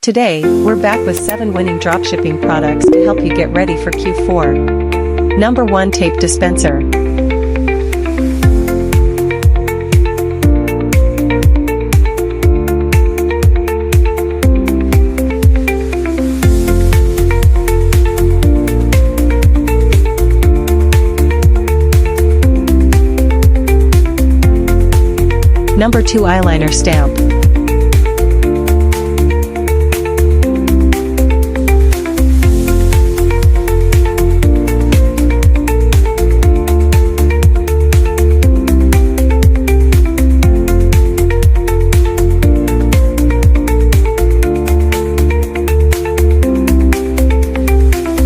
Today, we're back with 7 winning dropshipping products to help you get ready for Q4. Number 1 Tape Dispenser. Number 2 Eyeliner Stamp.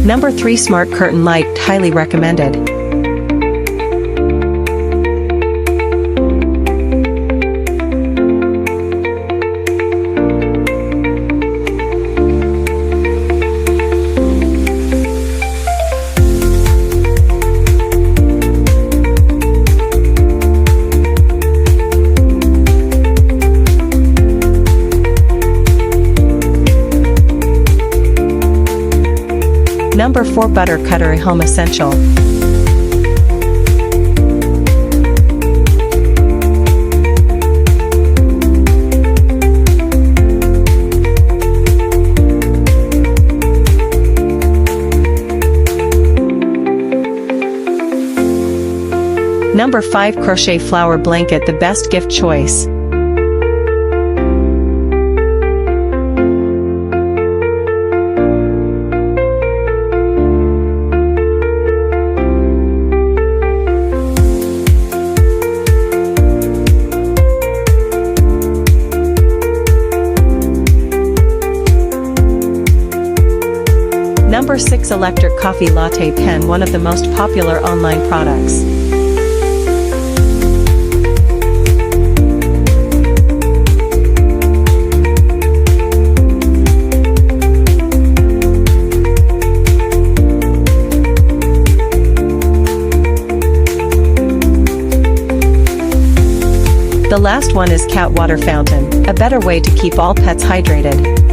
Number 3 Smart Curtain Light, highly recommended. Number 4 Butter Cutter, a home essential. Number 5 Crochet Flower Blanket, the best gift choice. Number 6 Electric Coffee Latte Pen, one of the most popular online products. The last one is Cat Water Fountain, a better way to keep all pets hydrated.